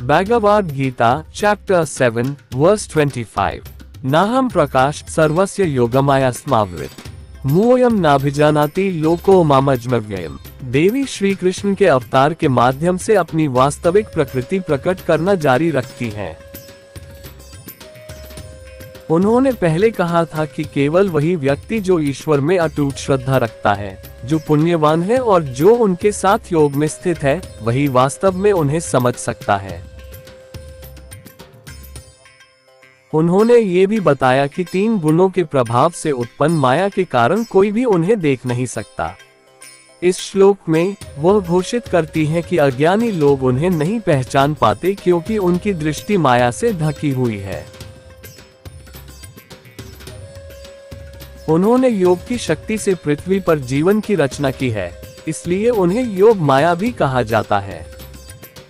Bhagavad Gita, Chapter 7, Verse 25. Naham Prakash Sarvasya Yogamaya Smavrit. Muoyam Nabhijanati Loko Mamajmavyayam. Devi Shri Krishna के अवतार के माध्यम से अपनी वास्तविक प्रकृति प्रकट करना जारी रखती हैं। उन्होंने पहले कहा था कि केवल वही व्यक्ति जो ईश्वर में अटूट श्रद्धा रखता है, जो पुण्यवान है और जो उनके साथ योग में स्थित है, वही वास्तव में उन्हें समझ सकता है। उन्होंने ये भी बताया कि 3 गुणों के प्रभाव से उत्पन्न माया के कारण कोई भी उन्हें देख नहीं सकता। इस श्लोक में वह घोषित करती है कि अज्ञानी लोग उन्हें नहीं पहचान पाते क्योंकि उनकी दृष्टि माया से ढकी हुई है। उन्होंने योग की शक्ति से पृथ्वी पर जीवन की रचना की है, इसलिए उन्हें योग माया भी कहा जाता है।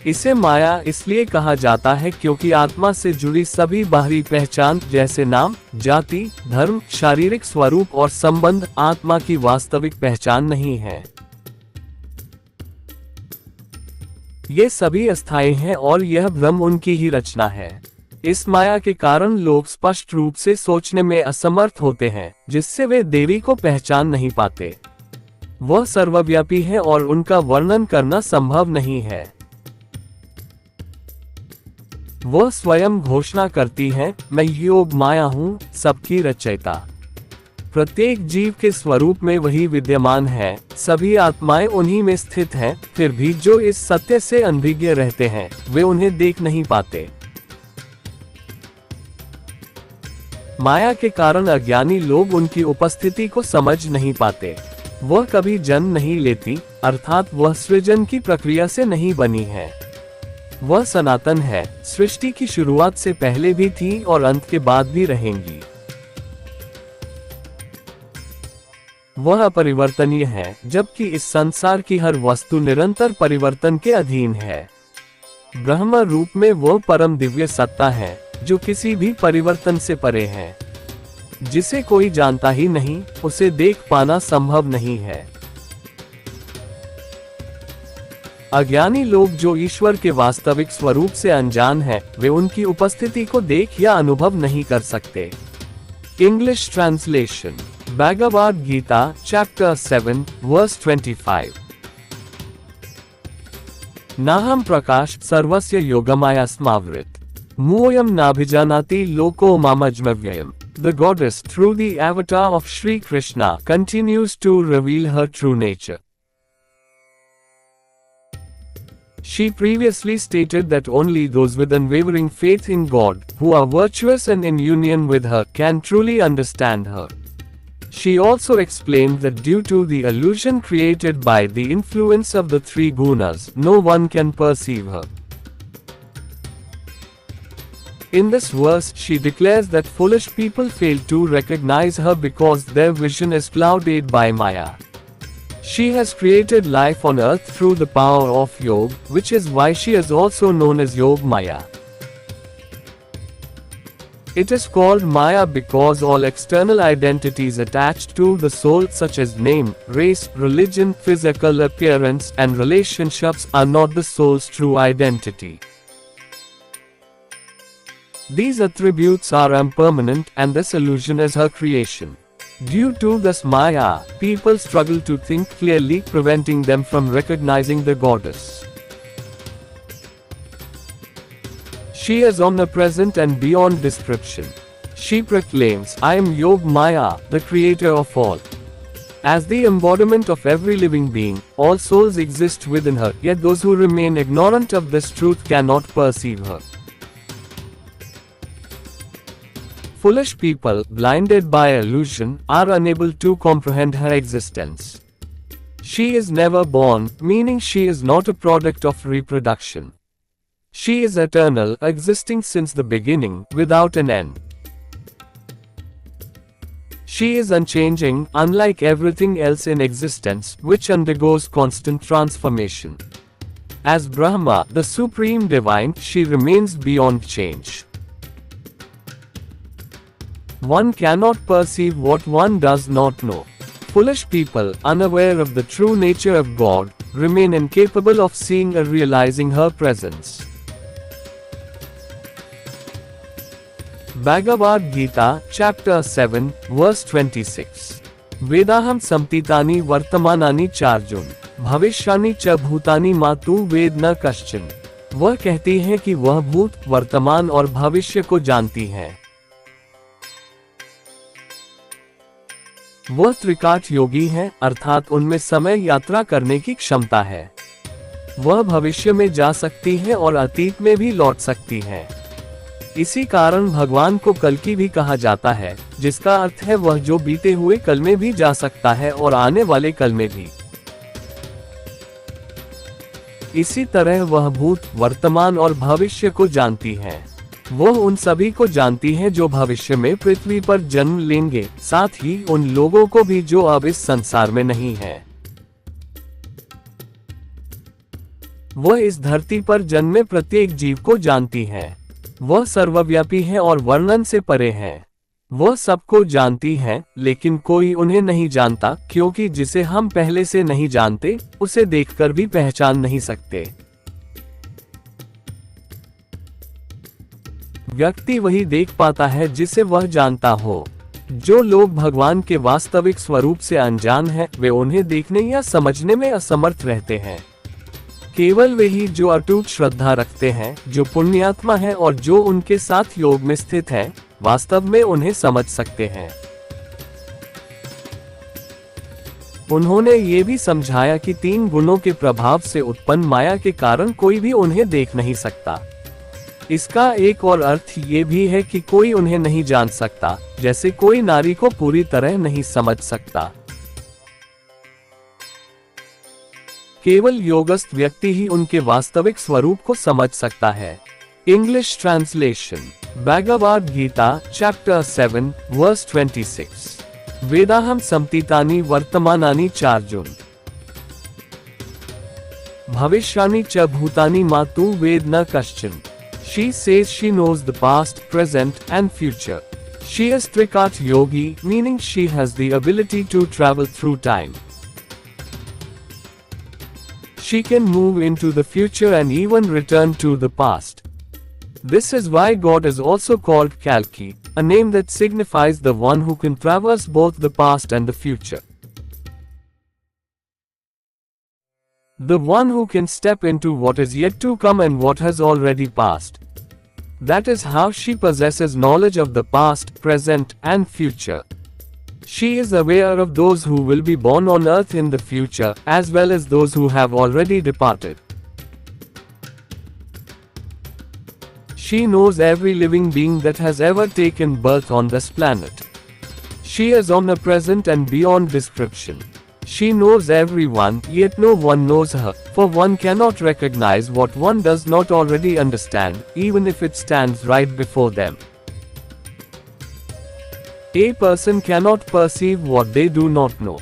इसे माया इसलिए कहा जाता है क्योंकि आत्मा से जुड़ी सभी बाहरी पहचान जैसे नाम, जाति, धर्म, शारीरिक स्वरूप और संबंध आत्मा की वास्तविक पहचान नहीं है। ये सभी अस्थायी हैं और यह भ्रम उनकी ही रचना है। इस माया के कारण लोग स्पष्ट रूप से सोचने में असमर्थ होते हैं, जिससे वे देवी को पहचान नहीं पाते। वह सर्वव्यापी है और उनका वर्णन करना संभव नहीं है। वह स्वयं घोषणा करती है, मैं योग माया हूँ, सबकी रचयिता। प्रत्येक जीव के स्वरूप में वही विद्यमान है, सभी आत्माएं उन्हीं में स्थित हैं, फिर भी जो इस सत्य से अनभिज्ञ रहते हैं, वे उन्हें देख नहीं पाते। माया के कारण अज्ञानी लोग उनकी उपस्थिति को समझ नहीं पाते। वह कभी जन्म नहीं लेती, अर्थात वह सृजन की प्रक्रिया से नहीं बनी है। वह सनातन है, सृष्टि की शुरुआत से पहले भी थी और अंत के बाद भी रहेंगी। वह अपरिवर्तनीय है, जबकि इस संसार की हर वस्तु निरंतर परिवर्तन के अधीन है। ब्रह्म रूप में वह परम दिव्य सत्ता है, जो किसी भी परिवर्तन से परे है। जिसे कोई जानता ही नहीं, उसे देख पाना संभव नहीं है। अज्ञानी लोग जो ईश्वर के वास्तविक स्वरूप से अनजान हैं, वे उनकी उपस्थिति को देख या अनुभव नहीं कर सकते। English translation. Bhagavad Gita, chapter 7, verse 25। नाहम प्रकाश सर्वस्य योगमाया स्मावृत मुओयम नाभिजानाति लोको मामजमव्ययम्. The goddess, through the avatar of Sri Krishna, continues to reveal her true nature. She previously stated that only those with unwavering faith in God, who are virtuous and in union with her, can truly understand her. She also explained that due to the illusion created by the influence of the 3 gunas, no one can perceive her. In this verse, she declares that foolish people fail to recognize her because their vision is clouded by Maya. She has created life on earth through the power of yoga, which is why she is also known as Yog Maya. It is called Maya because all external identities attached to the soul, such as name, race, religion, physical appearance, and relationships, are not the soul's true identity. These attributes are impermanent, and this illusion is her creation. Due to this Maya, people struggle to think clearly, preventing them from recognizing the goddess. She is omnipresent and beyond description. She proclaims, I am Yog Maya, the creator of all. As the embodiment of every living being, all souls exist within her, yet those who remain ignorant of this truth cannot perceive her. Foolish people, blinded by illusion, are unable to comprehend her existence. She is never born, meaning she is not a product of reproduction. She is eternal, existing since the beginning, without an end. She is unchanging, unlike everything else in existence, which undergoes constant transformation. As Brahma, the supreme divine, she remains beyond change. One cannot perceive what one does not know. Foolish people, unaware of the true nature of God, remain incapable of seeing or realizing her presence. Bhagavad Gita chapter 7 verse 26। वेदाहम संतीतानि वर्तमानानि चार्जुन भविष्यानि च भूतानि मातु वेद न कश्चन। वह कहती है कि वह भूत, वर्तमान और भविष्य को जानती है। वह त्रिकाट योगी है, अर्थात उनमें समय यात्रा करने की क्षमता है। वह भविष्य में जा सकती है और अतीत में भी लौट सकती है। इसी कारण भगवान को कल्कि भी कहा जाता है, जिसका अर्थ है वह जो बीते हुए कल में भी जा सकता है और आने वाले कल में भी। इसी तरह वह भूत, वर्तमान और भविष्य को जानती है। वह उन सभी को जानती है जो भविष्य में पृथ्वी पर जन्म लेंगे, साथ ही उन लोगों को भी जो अब इस संसार में नहीं है। वह इस धरती पर जन्मे प्रत्येक जीव को जानती है। वह सर्वव्यापी है और वर्णन से परे है। वह सबको जानती है, लेकिन कोई उन्हें नहीं जानता, क्योंकि जिसे हम पहले से नहीं जानते, उसे देखकर भी पहचान नहीं सकते। व्यक्ति वही देख पाता है जिसे वह जानता हो। जो लोग भगवान के वास्तविक स्वरूप से अनजान हैं, वे उन्हें देखने या समझने में असमर्थ रहते हैं। केवल वही जो अटूट श्रद्धा रखते हैं, जो पुण्यात्मा है और जो उनके साथ योग में स्थित है, वास्तव में उन्हें समझ सकते हैं। उन्होंने ये भी समझाया कि 3 गुणों के प्रभाव से उत्पन्न माया के कारण कोई भी उन्हें देख नहीं सकता। इसका एक और अर्थ ये भी है कि कोई उन्हें नहीं जान सकता, जैसे कोई नारी को पूरी तरह नहीं समझ सकता। केवल योगस्थ व्यक्ति ही उनके वास्तविक स्वरूप को समझ सकता है। English translation. Bhagavad Gita chapter 7 verse 26। वेदाहम संतीतानि वर्तमानानि चार्जुन भविष्यानि च भूतानि मातु वेद न कश्चन। She says she knows the past, present, and future. She is Trikat Yogi, meaning she has the ability to travel through time. She can move into the future and even return to the past. This is why God is also called Kalki, a name that signifies the one who can traverse both the past and the future. The one who can step into what is yet to come and what has already passed. That is how she possesses knowledge of the past, present, and future. She is aware of those who will be born on earth in the future, as well as those who have already departed. She knows every living being that has ever taken birth on this planet. She is omnipresent and beyond description. She knows everyone, yet no one knows her, for one cannot recognize what one does not already understand, even if it stands right before them. A person cannot perceive what they do not know.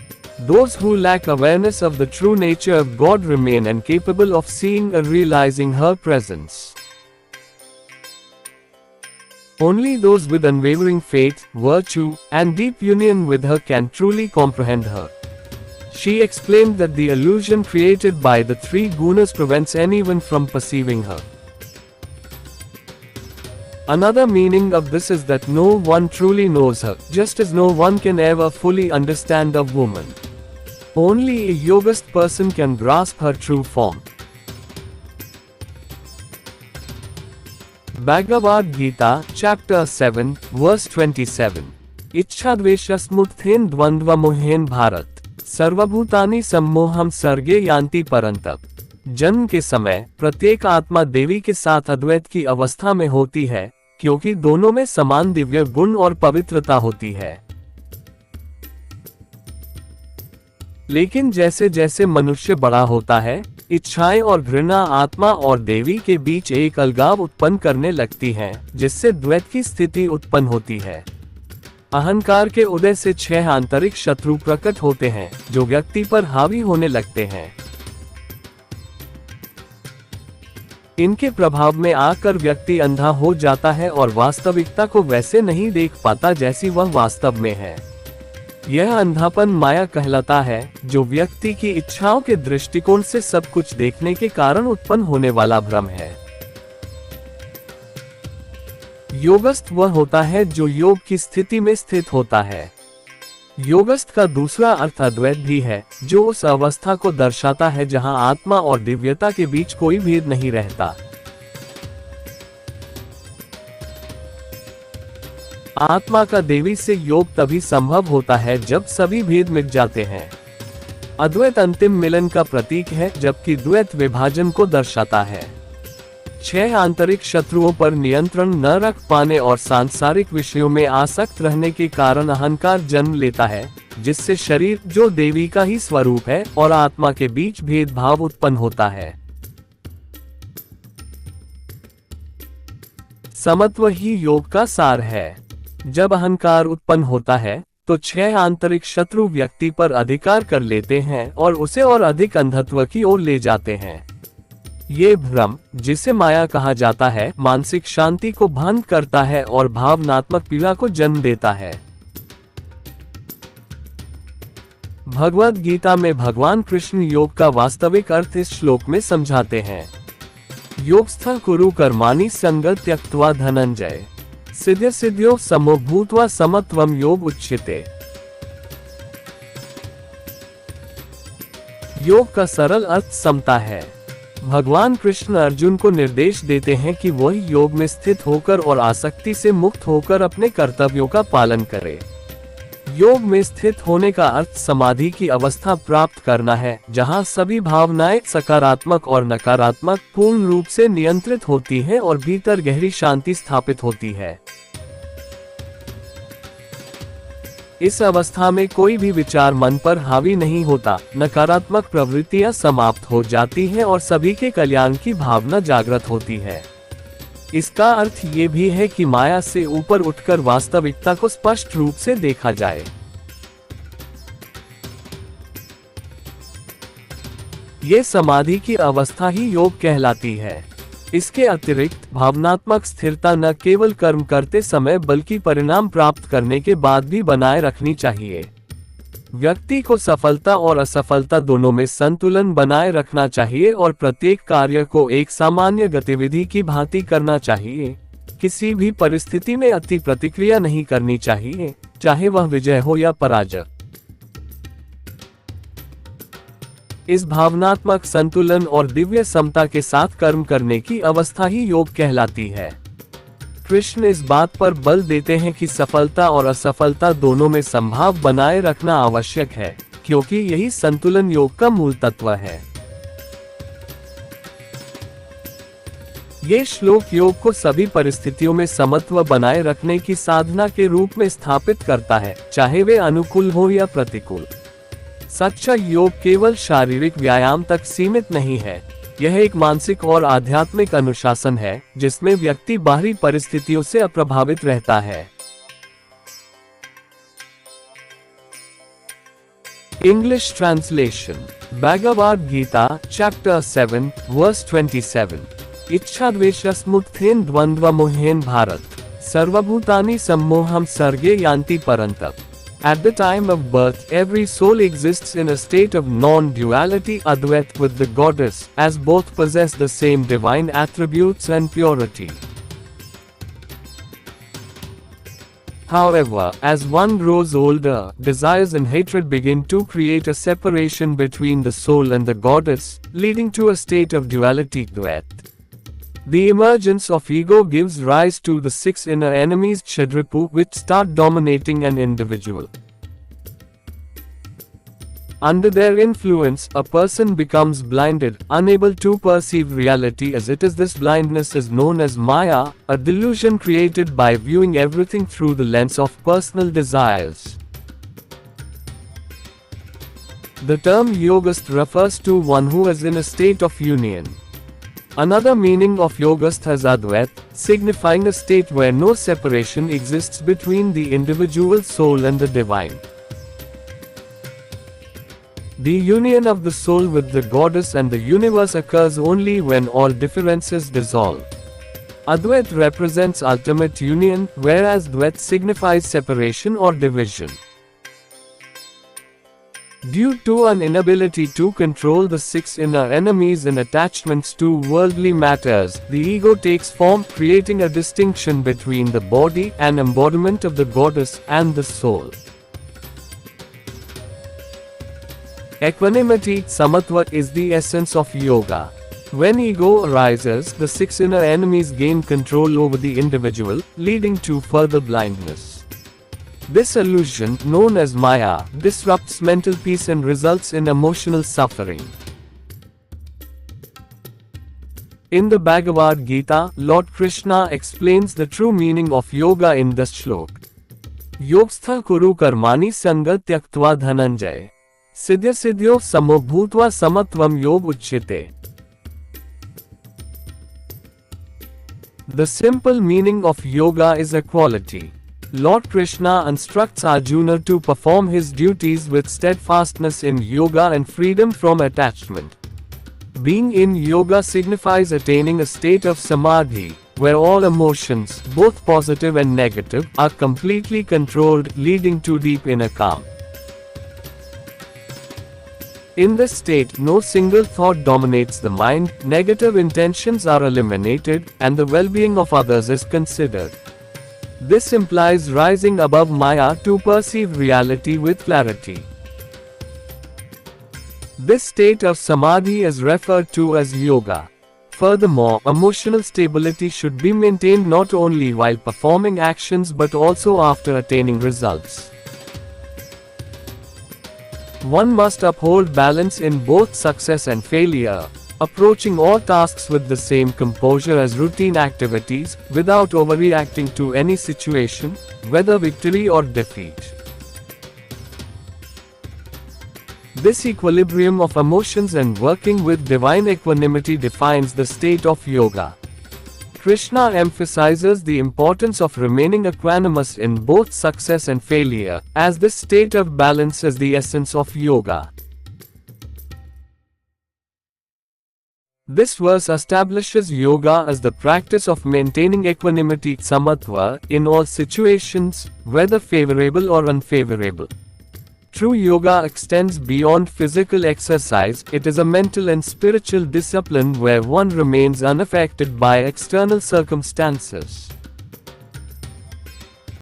Those who lack awareness of the true nature of God remain incapable of seeing or realizing her presence. Only those with unwavering faith, virtue, and deep union with her can truly comprehend her. She explained that the illusion created by the 3 gunas prevents anyone from perceiving her. Another meaning of this is that no one truly knows her, just as no one can ever fully understand a woman. Only a yogist person can grasp her true form. Bhagavad Gita, chapter 7, verse 27. इच्छाद्वेषस्मुत्थेन द्वन्द्वमोहेन Bharat सर्वभूतानि सम्मोहम सर्गे यान्ति परन्तप। जन्म के समय प्रत्येक आत्मा देवी के साथ अद्वैत की अवस्था में होती है, क्योंकि दोनों में समान दिव्य गुण और पवित्रता होती है। लेकिन जैसे जैसे मनुष्य बड़ा होता है, इच्छाएं और घृणा आत्मा और देवी के बीच एक अलगाव उत्पन्न करने लगती हैं, जिससे द्वैत की स्थिति उत्पन्न होती है। अहंकार के उदय से 6 आंतरिक शत्रु प्रकट होते हैं, जो व्यक्ति पर हावी होने लगते हैं। इनके प्रभाव में आकर व्यक्ति अंधा हो जाता है और वास्तविकता को वैसे नहीं देख पाता जैसी वह वास्तव में है। यह अंधापन माया कहलाता है, जो व्यक्ति की इच्छाओं के दृष्टिकोण से सब कुछ देखने के कारण उत्पन्न होने वाला भ्रम है। योगस्थ वह होता है जो योग की स्थिति में स्थित होता है। योगस्थ का दूसरा अर्थ अद्वैत भी है, जो उस अवस्था को दर्शाता है जहां आत्मा और दिव्यता के बीच कोई भेद नहीं रहता। आत्मा का देवी से योग तभी संभव होता है जब सभी भेद मिट जाते हैं। अद्वैत अंतिम मिलन का प्रतीक है, जबकि द्वैत विभाजन को दर्शाता है। 6 आंतरिक शत्रुओं पर नियंत्रण न रख पाने और सांसारिक विषयों में आसक्त रहने के कारण अहंकार जन्म लेता है, जिससे शरीर, जो देवी का ही स्वरूप है, और आत्मा के बीच भेदभाव उत्पन्न होता है। समत्व ही योग का सार है। जब अहंकार उत्पन्न होता है तो 6 आंतरिक शत्रु व्यक्ति पर अधिकार कर लेते हैं और उसे और अधिक अंधत्व की ओर ले जाते हैं। ये भ्रम, जिसे माया कहा जाता है, मानसिक शांति को भंग करता है और भावनात्मक पीड़ा को जन्म देता है। भगवद गीता में भगवान कृष्ण योग का वास्तविक अर्थ इस श्लोक में समझाते हैं। योगस्थ कुरु कर्माणि संगं त्यक्त्वा धनंजय सिद्ध्य सिद्ध्यो समो भूत्वा समत्वम योग उच्यते। योग का सरल अर्थ समता है। भगवान कृष्ण अर्जुन को निर्देश देते हैं कि वह योग में स्थित होकर और आसक्ति से मुक्त होकर अपने कर्तव्यों का पालन करे। योग में स्थित होने का अर्थ समाधि की अवस्था प्राप्त करना है, जहां सभी भावनाएं सकारात्मक और नकारात्मक पूर्ण रूप से नियंत्रित होती हैं और भीतर गहरी शांति स्थापित होती है। इस अवस्था में कोई भी विचार मन पर हावी नहीं होता, नकारात्मक प्रवृत्तियां समाप्त हो जाती हैं और सभी के कल्याण की भावना जागृत होती है। इसका अर्थ ये भी है कि माया से ऊपर उठकर वास्तविकता को स्पष्ट रूप से देखा जाए। ये समाधि की अवस्था ही योग कहलाती है। इसके अतिरिक्त भावनात्मक स्थिरता न केवल कर्म करते समय बल्कि परिणाम प्राप्त करने के बाद भी बनाए रखनी चाहिए। व्यक्ति को सफलता और असफलता दोनों में संतुलन बनाए रखना चाहिए और प्रत्येक कार्य को एक सामान्य गतिविधि की भांति करना चाहिए। किसी भी परिस्थिति में अति प्रतिक्रिया नहीं करनी चाहिए, चाहे वह विजय हो या पराजय। इस भावनात्मक संतुलन और दिव्य समता के साथ कर्म करने की अवस्था ही योग कहलाती है। कृष्ण इस बात पर बल देते हैं कि सफलता और असफलता दोनों में संभाव बनाए रखना आवश्यक है, क्योंकि यही संतुलन योग का मूल तत्व है। ये श्लोक योग को सभी परिस्थितियों में समत्व बनाए रखने की साधना के रूप में स्थापित करता है, चाहे वे अनुकूल हो या प्रतिकूल। सच्चा योग केवल शारीरिक व्यायाम तक सीमित नहीं है, यह एक मानसिक और आध्यात्मिक अनुशासन है, जिसमें व्यक्ति बाहरी परिस्थितियों से अप्रभावित रहता है। English translation. Bhagavad Gita chapter 7 verse 27। इच्छाद्वेषस्मुत्थेन द्वंद्वमोहेन भारत सर्वभूतानि सम्मोहं सर्गे यान्ति परन्तप। At the time of birth, every soul exists in a state of non-duality Advait with the goddess, as both possess the same divine attributes and purity. However, as one grows older, desires and hatred begin to create a separation between the soul and the goddess, leading to a state of duality Dvait. The emergence of ego gives rise to the 6 inner enemies Kshatripu, which start dominating an individual. Under their influence, a person becomes blinded, unable to perceive reality as it is. This blindness is known as Maya, a delusion created by viewing everything through the lens of personal desires. The term yogast refers to one who is in a state of union. Another meaning of yogastha is Advait, signifying a state where no separation exists between the individual soul and the divine. The union of the soul with the goddess and the universe occurs only when all differences dissolve. Advait represents ultimate union, whereas Dvait signifies separation or division. Due to an inability to control the six inner enemies and attachments to worldly matters, the ego takes form, creating a distinction between the body, an embodiment of the goddess, and the soul. Equanimity, samatva, is the essence of yoga. When ego arises, the six inner enemies gain control over the individual, leading to further blindness. This illusion, known as Maya, disrupts mental peace and results in emotional suffering. In the Bhagavad Gita, Lord Krishna explains the true meaning of yoga in this shlok. Yogstha kuru karmani sanga tyaktva dhananjay. Siddhya siddhyo samobhutva samatvam yog uchyate. The simple meaning of yoga is equality. Lord Krishna instructs Arjuna to perform his duties with steadfastness in yoga and freedom from attachment. Being in yoga signifies attaining a state of samadhi, where all emotions, both positive and negative, are completely controlled, leading to deep inner calm. In this state, no single thought dominates the mind, negative intentions are eliminated, and the well-being of others is considered. This implies rising above Maya to perceive reality with clarity. This state of samadhi is referred to as yoga. Furthermore, emotional stability should be maintained not only while performing actions but also after attaining results. One must uphold balance in both success and failure, approaching all tasks with the same composure as routine activities, without overreacting to any situation, whether victory or defeat. This equilibrium of emotions and working with divine equanimity defines the state of yoga. Krishna emphasizes the importance of remaining equanimous in both success and failure, as this state of balance is the essence of yoga. This verse establishes yoga as the practice of maintaining equanimity, samatva, in all situations, whether favorable or unfavorable. True yoga extends beyond physical exercise, it is a mental and spiritual discipline where one remains unaffected by external circumstances.